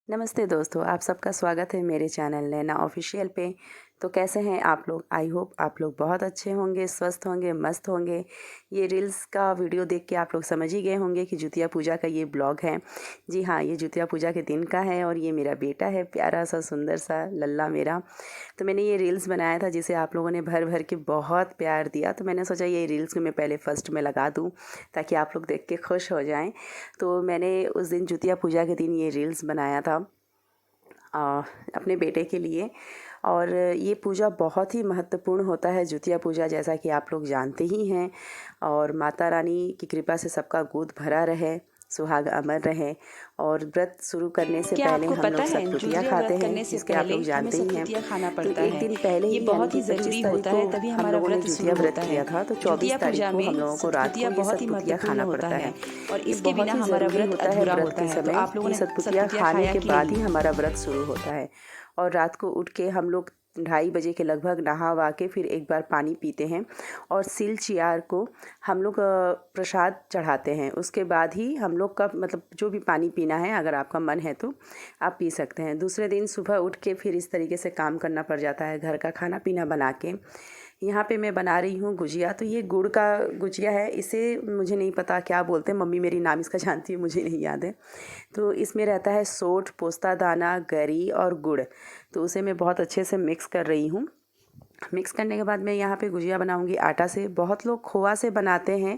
नमस्ते दोस्तों, आप सबका स्वागत है मेरे चैनल नैना ऑफिशियल पे। तो कैसे हैं आप लोग? आई होप आप लोग बहुत अच्छे होंगे, स्वस्थ होंगे, मस्त होंगे। ये रील्स का वीडियो देख के आप लोग समझ ही गए होंगे कि जितिया पूजा का ये ब्लॉग है। जी हाँ, ये जितिया पूजा के दिन का है और ये मेरा बेटा है, प्यारा सा सुंदर सा लल्ला मेरा। तो मैंने ये रील्स बनाया था जिसे आप लोगों ने भर भर के बहुत प्यार दिया, तो मैंने सोचा ये रील्स को मैं पहले फर्स्ट में लगा दूँ ताकि आप लोग देख के खुश हो जाएँ। तो मैंने उस दिन जितिया पूजा के दिन ये रील्स बनाया था अपने बेटे के लिए। और ये पूजा बहुत ही महत्वपूर्ण होता है जितिया पूजा, जैसा कि आप लोग जानते ही हैं। और माता रानी की कृपा से सबका गोद भरा रहे, सुहाग अमर रहे। और व्रत शुरू करने से क्या पहले आपको हम पता लोग है सतपुतिया जुतिया खाते व्रत हैं, करने से जिसके आप पहले लोग हमें जानते ही हैं। सतपुतिया खाना तो पड़ता एक है। दिन पहले ये ही यानी बहुत कि ही 25 ज़रूरी तारीख होता को है, तभी हम हमारा लोगों ने व्रत जितिया शुरू व्रत होता किया है। था। तो 24 जुतिया तारीख पूजा को हम में लोगों को रात सतपुतिया को ये बहुत ही सतपुतिया महत्वपूर्ण खाना होता पड़ता है है। और ये इसके बिना बहुत ही हमारा ज़रूरी व्रत होता है अधूरा व्रत होता के है। तो समय आप लोगों कि ने सतपुतिया सतपुतिया खाने खाया के कि बाद ही नहीं? हमारा व्रत शुरू होता है। और रात को उठ के हम लोग 2:30 बजे के लगभग नहा वहा के फिर एक बार पानी पीते हैं और सिल चियार को हम लोग प्रसाद चढ़ाते हैं। उसके बाद ही हम लोग का मतलब जो भी पानी पीना है, अगर आपका मन है तो आप पी सकते हैं। दूसरे दिन सुबह उठ के फिर इस तरीके से काम करना पड़ जाता है, घर का खाना पीना बना के। यहाँ पे मैं बना रही हूँ गुजिया। तो ये गुड़ का गुजिया है, इसे मुझे नहीं पता क्या बोलते हैं, मम्मी मेरी नाम इसका जानती है, मुझे नहीं याद है। तो इसमें रहता है सोंठ, पोस्ता दाना, गरी और गुड़। तो उसे मैं बहुत अच्छे से मिक्स कर रही हूँ। मिक्स करने के बाद मैं यहाँ पे गुजिया बनाऊँगी आटा से। बहुत लोग खोआ से बनाते हैं।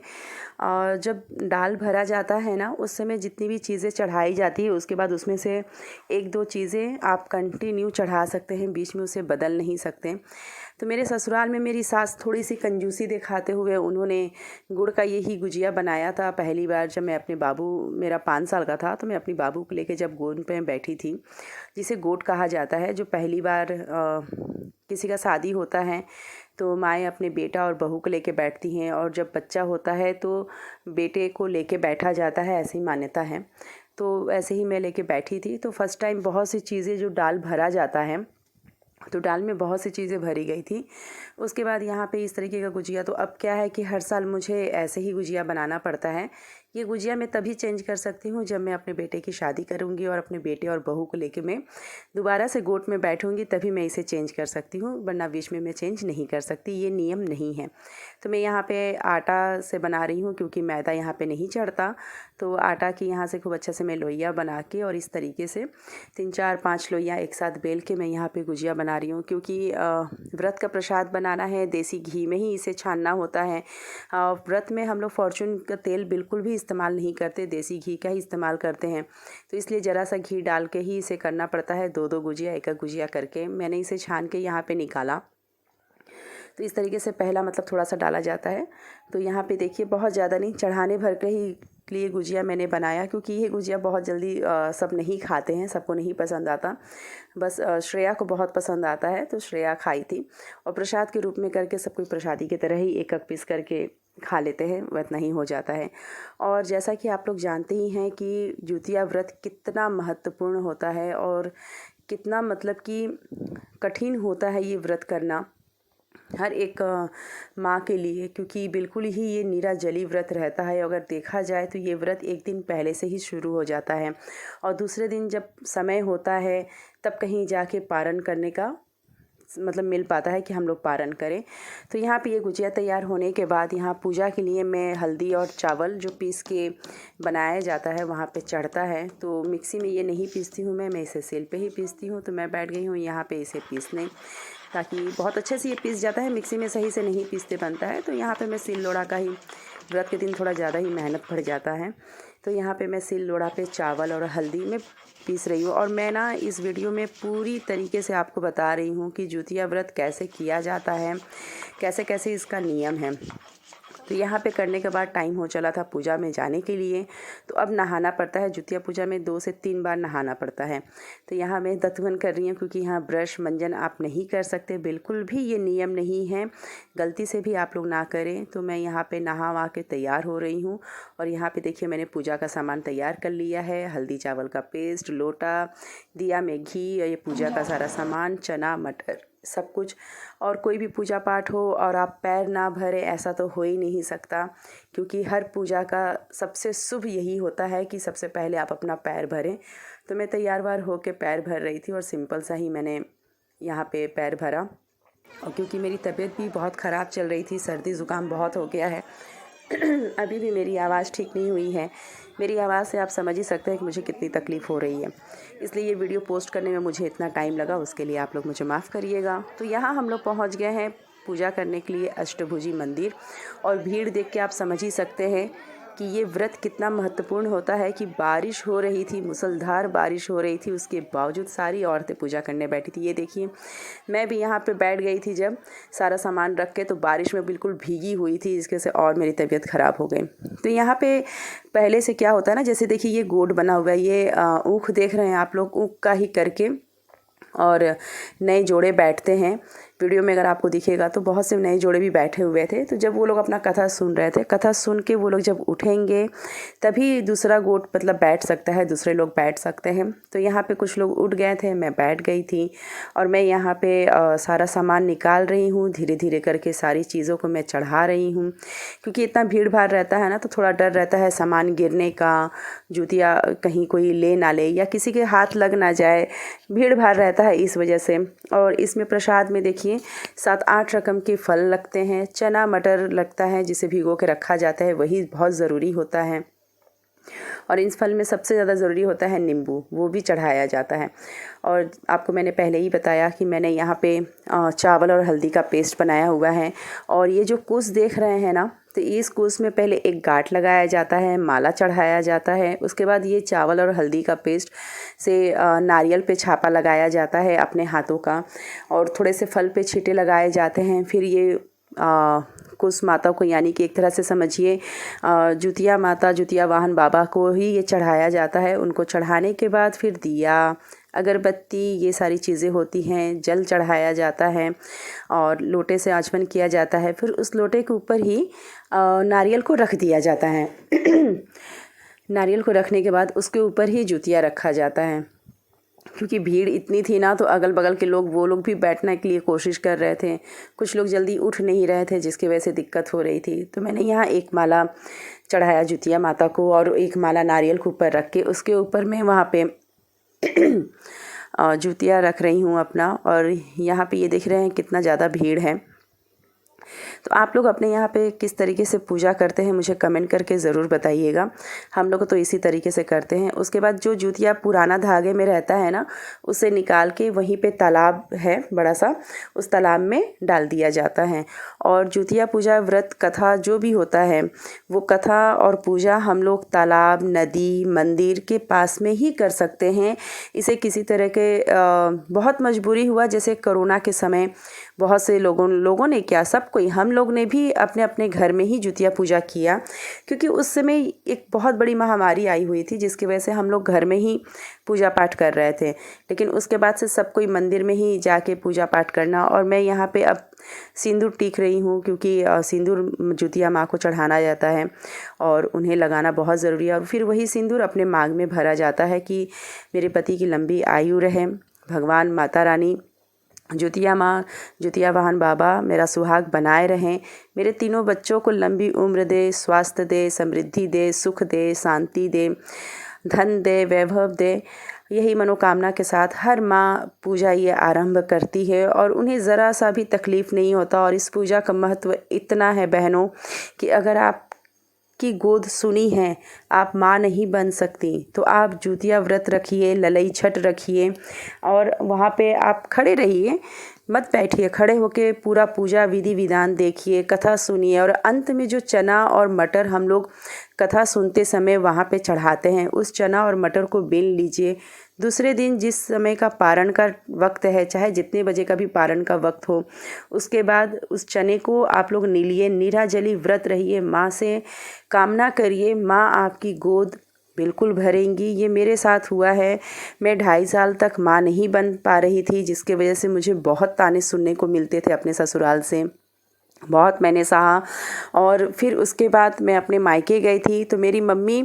और जब दाल भरा जाता है ना, उस समय जितनी भी चीज़ें चढ़ाई जाती है उसके बाद उसमें से एक दो चीज़ें आप कंटिन्यू चढ़ा सकते हैं, बीच में उसे बदल नहीं सकते। तो मेरे ससुराल में मेरी सास थोड़ी सी कंजूसी दिखाते हुए उन्होंने गुड़ का यही गुजिया बनाया था। पहली बार जब मैं अपने बाबू, मेरा 5 साल का था, तो मैं अपनी बाबू को लेके जब गोद पे बैठी थी, जिसे गोद कहा जाता है, जो पहली बार किसी का शादी होता है तो माएँ अपने बेटा और बहू को लेके बैठती हैं, और जब बच्चा होता है तो बेटे को लेके बैठा जाता है, ऐसी मान्यता है। तो ऐसे ही मैं लेके बैठी थी। तो फर्स्ट टाइम बहुत सी चीज़ें, जो दाल भरा जाता है तो दाल में बहुत सी चीज़ें भरी गई थी। उसके बाद यहाँ पे इस तरीके का गुजिया, तो अब क्या है कि हर साल मुझे ऐसे ही गुजिया बनाना पड़ता है। ये गुजिया मैं तभी चेंज कर सकती हूँ जब मैं अपने बेटे की शादी करूँगी और अपने बेटे और बहू को लेके मैं दोबारा से गोद में बैठूँगी, तभी मैं इसे चेंज कर सकती हूँ, वरना बीच में मैं चेंज नहीं कर सकती, ये नियम नहीं है। तो मैं यहाँ पे आटा से बना रही हूँ क्योंकि मैदा यहाँ पे नहीं चढ़ता। तो आटा की यहाँ से खूब अच्छा से मैं लोइयाँ बना के और इस तरीके से 3-4-5 लोइयाँ एक साथ बेल के मैं यहाँ पे गुजिया बना रही हूँ। क्योंकि व्रत का प्रसाद बनाना है, देसी घी में ही इसे छानना होता है। व्रत में हम लोग फॉर्चून का तेल बिल्कुल भी इस्तेमाल नहीं करते, देसी घी का ही इस्तेमाल करते हैं। तो इसलिए ज़रा सा घी डाल के ही इसे करना पड़ता है। 2-2 गुजिया, एक-एक गुजिया करके मैंने इसे छान के यहाँ पे निकाला। तो इस तरीके से पहला मतलब थोड़ा सा डाला जाता है। तो यहाँ पे देखिए बहुत ज़्यादा नहीं, चढ़ाने भर के ही लिए गुजिया मैंने बनाया, क्योंकि ये गुजिया बहुत जल्दी सब नहीं खाते हैं, सबको नहीं पसंद आता। बस श्रेया को बहुत पसंद आता है, तो श्रेया खाई थी। और प्रसाद के रूप में करके सब कोई प्रसादी की तरह ही एक एक पीस करके खा लेते हैं, इतना ही हो जाता है। और जैसा कि आप लोग जानते ही हैं कि जितिया व्रत कितना महत्वपूर्ण होता है और कितना मतलब कि कठिन होता है ये व्रत करना हर एक माँ के लिए, क्योंकि बिल्कुल ही ये निराजली व्रत रहता है। अगर देखा जाए तो ये व्रत एक दिन पहले से ही शुरू हो जाता है और दूसरे दिन जब समय होता है तब कहीं जाके पारण करने का मतलब मिल पाता है कि हम लोग पारण करें। तो यहाँ पे ये गुजिया तैयार होने के बाद यहाँ पूजा के लिए मैं हल्दी और चावल जो पीस के बनाया जाता है वहाँ पे चढ़ता है। तो मिक्सी में ये नहीं पीसती हूँ मैं इसे सिल पे ही पीसती हूँ। तो मैं बैठ गई हूँ यहाँ पे इसे पीसने, ताकि बहुत अच्छे से ये पीस जाता है। मिक्सी में सही से नहीं पीसते बनता है। तो यहाँ पे मैं सिल लोढ़ा का ही, व्रत के दिन थोड़ा ज़्यादा ही मेहनत बढ़ जाता है। तो यहाँ पे मैं सिल लोढ़ा पे चावल और हल्दी में पीस रही हूँ। और मैं ना इस वीडियो में पूरी तरीके से आपको बता रही हूँ कि जितिया व्रत कैसे किया जाता है, कैसे कैसे इसका नियम है। तो यहाँ पे करने के बाद टाइम हो चला था पूजा में जाने के लिए। तो अब नहाना पड़ता है। जितिया पूजा में 2 से 3 बार नहाना पड़ता है। तो यहाँ मैं दतवन कर रही हूँ, क्योंकि यहाँ ब्रश मंजन आप नहीं कर सकते, बिल्कुल भी ये नियम नहीं है, गलती से भी आप लोग ना करें। तो मैं यहाँ पे नहा वहा के तैयार हो रही हूँ। और यहाँ पे देखिए मैंने पूजा का सामान तैयार कर लिया है, हल्दी चावल का पेस्ट, लोटा, दिया में घी, ये पूजा का सारा सामान, चना मटर सब कुछ। और कोई भी पूजा पाठ हो और आप पैर ना भरें ऐसा तो हो ही नहीं सकता, क्योंकि हर पूजा का सबसे शुभ यही होता है कि सबसे पहले आप अपना पैर भरें। तो मैं तैयार वार होके पैर भर रही थी और सिंपल सा ही मैंने यहाँ पे पैर भरा। और क्योंकि मेरी तबीयत भी बहुत ख़राब चल रही थी, सर्दी ज़ुकाम बहुत हो गया है अभी भी मेरी आवाज़ ठीक नहीं हुई है। मेरी आवाज़ से आप समझ ही सकते हैं कि मुझे कितनी तकलीफ़ हो रही है, इसलिए ये वीडियो पोस्ट करने में मुझे इतना टाइम लगा, उसके लिए आप लोग मुझे माफ़ करिएगा। तो यहाँ हम लोग पहुँच गए हैं पूजा करने के लिए अष्टभुजी मंदिर, और भीड़ देख के आप समझ ही सकते हैं कि ये व्रत कितना महत्वपूर्ण होता है कि बारिश हो रही थी, मूसलाधार बारिश हो रही थी, उसके बावजूद सारी औरतें पूजा करने बैठी थी। ये देखिए, मैं भी यहाँ पे बैठ गई थी जब सारा सामान रख के, तो बारिश में बिल्कुल भीगी हुई थी, जिसके से और मेरी तबीयत ख़राब हो गई। तो यहाँ पे पहले से क्या होता है ना, जैसे देखिए ये गोड बना हुआ है, ये ऊख देख रहे हैं आप लोग, ऊख का ही करके और नए जोड़े बैठते हैं। वीडियो में अगर आपको दिखेगा तो बहुत से नए जोड़े भी बैठे हुए थे। तो जब वो लोग अपना कथा सुन रहे थे, कथा सुन के वो लोग जब उठेंगे तभी दूसरा गोट मतलब बैठ सकता है, दूसरे लोग बैठ सकते हैं। तो यहाँ पे कुछ लोग उठ गए थे, मैं बैठ गई थी और मैं यहाँ पे सारा सामान निकाल रही हूँ, धीरे धीरे करके सारी चीज़ों को मैं चढ़ा रही हूँ, क्योंकि इतना भीड़ भाड़ रहता है ना, तो थोड़ा डर रहता है सामान गिरने का, जूतियाँ कहीं कोई ले ना ले या किसी के हाथ लग ना जाए, भीड़ भाड़ रहता है इस वजह से। और इसमें प्रसाद में देखिए 7-8 रकम के फल लगते हैं, चना मटर लगता है जिसे भिगो के रखा जाता है, वही बहुत ज़रूरी होता है। और इस फल में सबसे ज़्यादा ज़रूरी होता है नींबू, वो भी चढ़ाया जाता है। और आपको मैंने पहले ही बताया कि मैंने यहाँ पे चावल और हल्दी का पेस्ट बनाया हुआ है। और ये जो कुश देख रहे हैं ना, तो इस कुश में पहले एक गांठ लगाया जाता है, माला चढ़ाया जाता है, उसके बाद ये चावल और हल्दी का पेस्ट से नारियल पे छापा लगाया जाता है अपने हाथों का, और थोड़े से फल पे छींटे लगाए जाते हैं। फिर ये कुश माता को, यानी कि एक तरह से समझिए जुतिया माता, जुतिया वाहन बाबा को ही ये चढ़ाया जाता है। उनको चढ़ाने के बाद फिर दिया, अगरबत्ती, ये सारी चीज़ें होती हैं, जल चढ़ाया जाता है और लोटे से आचमन किया जाता है। फिर उस लोटे के ऊपर ही नारियल को रख दिया जाता है नारियल को रखने के बाद उसके ऊपर ही जुतिया रखा जाता है। क्योंकि भीड़ इतनी थी ना, तो अगल बगल के लोग, वो लोग भी बैठने के लिए कोशिश कर रहे थे, कुछ लोग जल्दी उठ नहीं रहे थे, जिसकी वजह से दिक्कत हो रही थी। तो मैंने यहाँ एक माला चढ़ाया जुतिया माता को और एक माला नारियल के ऊपर रख के उसके ऊपर मैं वहाँ पे जुतिया रख रही हूँ अपना। और यहाँ पे ये देख रहे हैं कितना ज़्यादा भीड़ है। तो आप लोग अपने यहाँ पे किस तरीके से पूजा करते हैं मुझे कमेंट करके ज़रूर बताइएगा। हम लोग तो इसी तरीके से करते हैं। उसके बाद जो जुतिया पुराना धागे में रहता है ना, उसे निकाल के वहीं पे तालाब है बड़ा सा, उस तालाब में डाल दिया जाता है। और जुतिया पूजा व्रत कथा जो भी होता है, वो कथा और पूजा हम लोग तालाब, नदी, मंदिर के पास में ही कर सकते हैं। इसे किसी तरह के बहुत मजबूरी हुआ, जैसे कोरोना के समय बहुत से लोगों ने क्या, सब कोई, हम लोग ने भी अपने अपने घर में ही जुतिया पूजा किया, क्योंकि उस समय एक बहुत बड़ी महामारी आई हुई थी, जिसकी वजह से हम लोग घर में ही पूजा पाठ कर रहे थे। लेकिन उसके बाद से सब कोई मंदिर में ही जाके पूजा पाठ करना। और मैं यहाँ पे अब सिंदूर टीक रही हूँ, क्योंकि सिंदूर जुतिया माँ को चढ़ाना जाता है और उन्हें लगाना बहुत ज़रूरी है। और फिर वही सिंदूर अपने मांग में भरा जाता है कि मेरे पति की लंबी आयु रहे, भगवान माता रानी, जुतिया माँ, जुतिया वाहन बाबा मेरा सुहाग बनाए रहें, मेरे तीनों बच्चों को लंबी उम्र दे, स्वास्थ्य दे, समृद्धि दे, सुख दे, शांति दे, धन दे, वैभव दे। यही मनोकामना के साथ हर माँ पूजा ये आरंभ करती है और उन्हें ज़रा सा भी तकलीफ़ नहीं होता। और इस पूजा का महत्व इतना है बहनों कि अगर आप की गोद सुनी है, आप माँ नहीं बन सकती, तो आप जुतिया व्रत रखिए, ललई छठ रखिए और वहाँ पे आप खड़े रहिए, मत बैठिए, खड़े होके पूरा पूजा विधि विधान देखिए, कथा सुनिए। और अंत में जो चना और मटर हम लोग कथा सुनते समय वहाँ पे चढ़ाते हैं, उस चना और मटर को बेल लीजिए। दूसरे दिन जिस समय का पारण का वक्त है, चाहे जितने बजे का भी पारण का वक्त हो, उसके बाद उस चने को आप लोग नीलिए, निराजली व्रत रहिए, माँ से कामना करिए, माँ आपकी गोद बिल्कुल भरेंगी। ये मेरे साथ हुआ है। मैं 2.5 साल तक माँ नहीं बन पा रही थी, जिसके वजह से मुझे बहुत ताने सुनने को मिलते थे अपने ससुराल से। बहुत मैंने सहा। और फिर उसके बाद मैं अपने मायके गई थी, तो मेरी मम्मी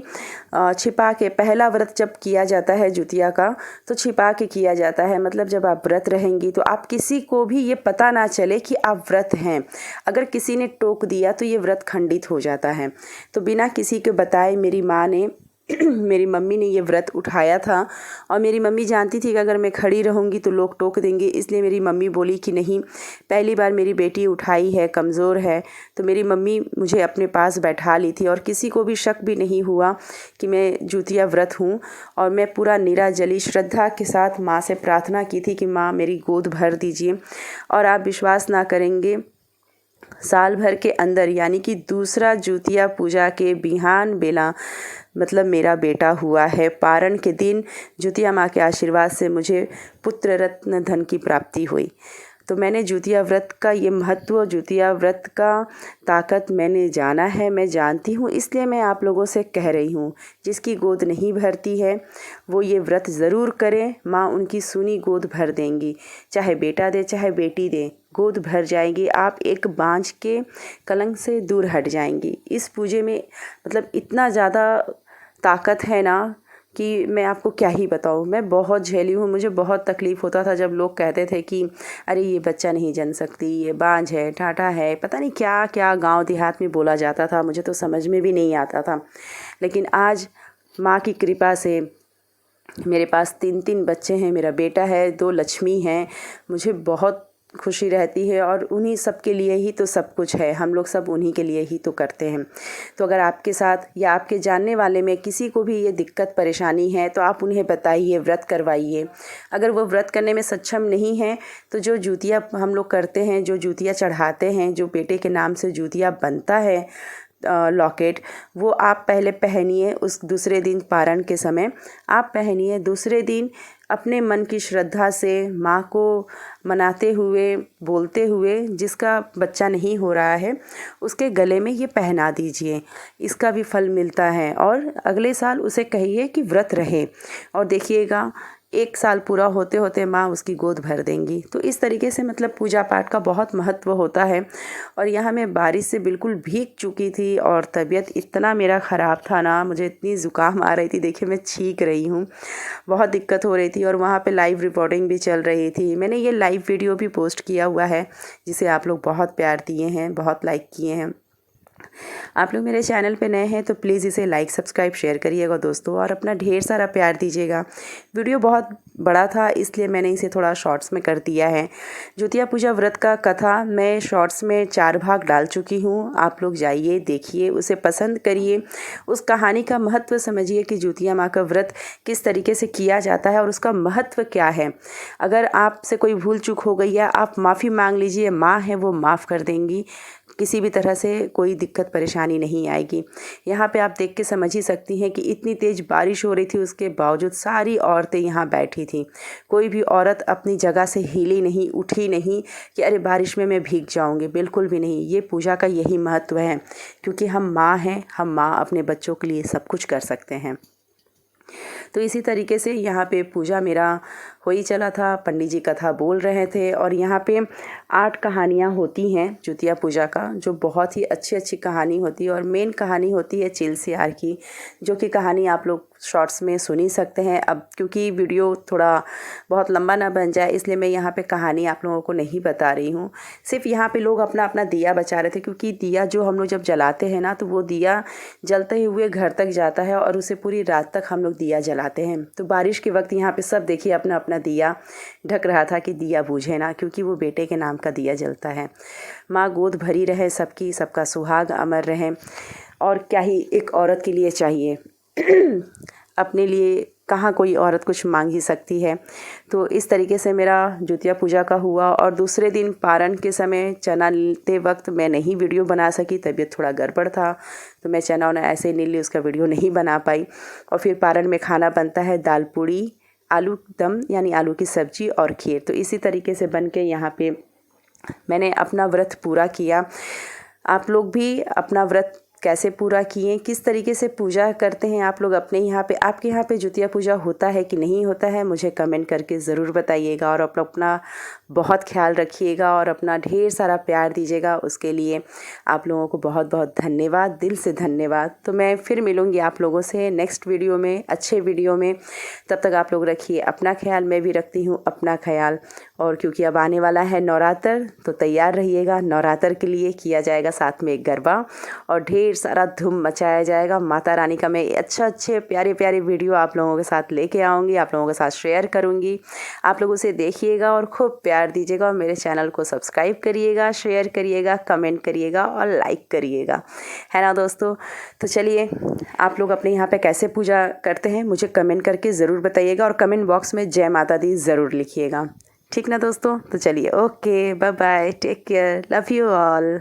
छिपा के, पहला व्रत जब किया जाता है जुतिया का तो छिपा के किया जाता है। मतलब जब आप व्रत रहेंगी तो आप किसी को भी ये पता ना चले कि आप व्रत हैं। अगर किसी ने टोक दिया तो ये व्रत खंडित हो जाता है। तो बिना किसी के बताए मेरी माँ ने मेरी मम्मी ने ये व्रत उठाया था। और मेरी मम्मी जानती थी कि अगर मैं खड़ी रहूँगी तो लोग टोक देंगे, इसलिए मेरी मम्मी बोली कि नहीं, पहली बार मेरी बेटी उठाई है, कमज़ोर है। तो मेरी मम्मी मुझे अपने पास बैठा ली थी और किसी को भी शक भी नहीं हुआ कि मैं जुतिया व्रत हूँ। और मैं पूरा निराजली श्रद्धा के साथ माँ से प्रार्थना की थी कि माँ मेरी गोद भर दीजिए। और आप विश्वास ना करेंगे, साल भर के अंदर यानी कि दूसरा जुतिया पूजा के बिहान बेला मतलब मेरा बेटा हुआ है। पारण के दिन जुतिया माँ के आशीर्वाद से मुझे पुत्र रत्न धन की प्राप्ति हुई। तो मैंने जुतिया व्रत का ये महत्व, जुतिया व्रत का ताकत मैंने जाना है, मैं जानती हूँ, इसलिए मैं आप लोगों से कह रही हूँ, जिसकी गोद नहीं भरती है वो ये व्रत ज़रूर करें। माँ उनकी सूनी गोद भर देंगी, चाहे बेटा दे चाहे बेटी दे, गोद भर जाएंगी। आप एक बांझ के कलंक से दूर हट जाएंगी। इस पूजे में मतलब इतना ज़्यादा ताकत है ना कि मैं आपको क्या ही बताऊँ। मैं बहुत झेली हूँ, मुझे बहुत तकलीफ़ होता था जब लोग कहते थे कि अरे ये बच्चा नहीं जन सकती, ये बांझ है, टाटा है, पता नहीं क्या क्या गांव देहात में बोला जाता था, मुझे तो समझ में भी नहीं आता था। लेकिन आज माँ की कृपा से मेरे पास 3 बच्चे हैं, मेरा बेटा है, 2 लक्ष्मी हैं। मुझे बहुत खुशी रहती है और उन्हीं सब के लिए ही तो सब कुछ है। हम लोग सब उन्हीं के लिए ही तो करते हैं। तो अगर आपके साथ या आपके जानने वाले में किसी को भी ये दिक्कत परेशानी है तो आप उन्हें बताइए, व्रत करवाइए। अगर वो व्रत करने में सक्षम नहीं है तो जो जुतिया हम लोग करते हैं, जो जुतिया चढ़ाते हैं, जो बेटे के नाम से जुतिया बनता है लॉकेट, वो आप पहले पहनिए। उस दूसरे दिन पारण के समय आप पहनिए। दूसरे दिन अपने मन की श्रद्धा से माँ को मनाते हुए, बोलते हुए, जिसका बच्चा नहीं हो रहा है उसके गले में ये पहना दीजिए, इसका भी फल मिलता है। और अगले साल उसे कहिए कि व्रत रहे, और देखिएगा 1 साल पूरा होते होते माँ उसकी गोद भर देंगी। तो इस तरीके से मतलब पूजा पाठ का बहुत महत्व होता है। और यहाँ मैं बारिश से बिल्कुल भीग चुकी थी और तबीयत इतना मेरा ख़राब था ना, मुझे इतनी ज़ुकाम आ रही थी, देखिए मैं छींक रही हूँ, बहुत दिक्कत हो रही थी। और वहाँ पे लाइव रिपोर्टिंग भी चल रही थी। मैंने ये लाइव वीडियो भी पोस्ट किया हुआ है, जिसे आप लोग बहुत प्यार दिए हैं, बहुत लाइक किए हैं। आप लोग मेरे चैनल पे नए हैं तो प्लीज़ इसे लाइक सब्सक्राइब शेयर करिएगा दोस्तों, और अपना ढेर सारा प्यार दीजिएगा। वीडियो बहुत बड़ा था इसलिए मैंने इसे थोड़ा शॉर्ट्स में कर दिया है। जुतिया पूजा व्रत का कथा मैं शॉर्ट्स में 4 भाग डाल चुकी हूँ। आप लोग जाइए, देखिए, उसे पसंद करिए, उस कहानी का महत्व समझिए कि जुतिया माँ का व्रत किस तरीके से किया जाता है और उसका महत्व क्या है। अगर आपसे कोई भूल चूक हो गई है, आप माफ़ी मांग लीजिए, माँ है वो माफ़ कर देंगी। किसी भी तरह से कोई दिक्कत परेशानी नहीं आएगी। यहाँ पे आप देख के समझ ही सकती हैं कि इतनी तेज़ बारिश हो रही थी, उसके बावजूद सारी औरतें यहाँ बैठी थीं। कोई भी औरत अपनी जगह से हिली नहीं, उठी नहीं कि अरे बारिश में मैं भीग जाऊँगी, बिल्कुल भी नहीं। ये पूजा का यही महत्व है, क्योंकि हम माँ हैं, हम माँ अपने बच्चों के लिए सब कुछ कर सकते हैं। तो इसी तरीके से यहाँ पे पूजा मेरा हो ही चला था। पंडित जी कथा बोल रहे थे और यहाँ पे 8 कहानियाँ होती हैं जुतिया पूजा का, जो बहुत ही अच्छी अच्छी कहानी होती है। और मेन कहानी होती है चील सियार की, जो कि कहानी आप लोग शॉर्ट्स में सुन ही सकते हैं। अब क्योंकि वीडियो थोड़ा बहुत लंबा ना बन जाए इसलिए मैं यहाँ पे कहानी आप लोगों को नहीं बता रही हूँ। सिर्फ यहाँ पे लोग अपना अपना दिया बचा रहे थे, क्योंकि दिया जो हम लोग जब जलाते हैं ना, तो वो दिया जलते हुए घर तक जाता है और उसे पूरी रात तक हम लोग दिया जलाते हैं। तो बारिश के वक्त यहाँ पे सब देखिए अपना अपना दिया ढक रहा था कि दिया बुझे ना, क्योंकि वो बेटे के नाम का दिया जलता है। माँ गोद भरी रहे सबकी, सबका सुहाग अमर रहे। और क्या ही एक औरत के लिए चाहिए अपने लिए कहाँ कोई औरत कुछ मांग ही सकती है। तो इस तरीके से मेरा जुतिया पूजा का हुआ। और दूसरे दिन पारण के समय चना लेते वक्त मैं नहीं वीडियो बना सकी, तबीयत थोड़ा गड़बड़ था, तो मैं चना उना ऐसे नहीं ली, उसका वीडियो नहीं बना पाई। और फिर पारण में खाना बनता है दाल पूड़ी, आलू दम यानी आलू की सब्जी और खीर। तो इसी तरीके से बन के यहाँ पे मैंने अपना व्रत पूरा किया। आप लोग भी अपना व्रत कैसे पूरा किए, किस तरीके से पूजा करते हैं आप लोग अपने यहाँ पे, आपके यहाँ पे जितिया पूजा होता है कि नहीं होता है, मुझे कमेंट करके ज़रूर बताइएगा। और अपना बहुत ख्याल रखिएगा और अपना ढेर सारा प्यार दीजिएगा। उसके लिए आप लोगों को बहुत बहुत धन्यवाद, दिल से धन्यवाद। तो मैं फिर मिलूँगी आप लोगों से नेक्स्ट वीडियो में, अच्छे वीडियो में। तब तक आप लोग रखिए अपना ख्याल, मैं भी रखती हूँ अपना ख्याल। और क्योंकि अब आने वाला है नवरात्र, तो तैयार रहिएगा। नवरात्र के लिए किया जाएगा साथ में गरबा और ढेर सारा धूम मचाया जाएगा। माता रानी का मैं अच्छे प्यारे प्यारे वीडियो आप लोगों के साथ लेके आऊँगी, आप लोगों के साथ शेयर करूँगी। आप लोग उसे देखिएगा और खूब प्यार दीजिएगा और मेरे चैनल को सब्सक्राइब करिएगा, शेयर करिएगा, कमेंट करिएगा और लाइक करिएगा, है ना दोस्तों। तो चलिए, आप लोग अपने यहाँ पे कैसे पूजा करते हैं मुझे कमेंट करके ज़रूर बताइएगा और कमेंट बॉक्स में जय माता दी ज़रूर लिखिएगा, ठीक ना दोस्तों। तो चलिए, okay, bye bye, take care, love you all.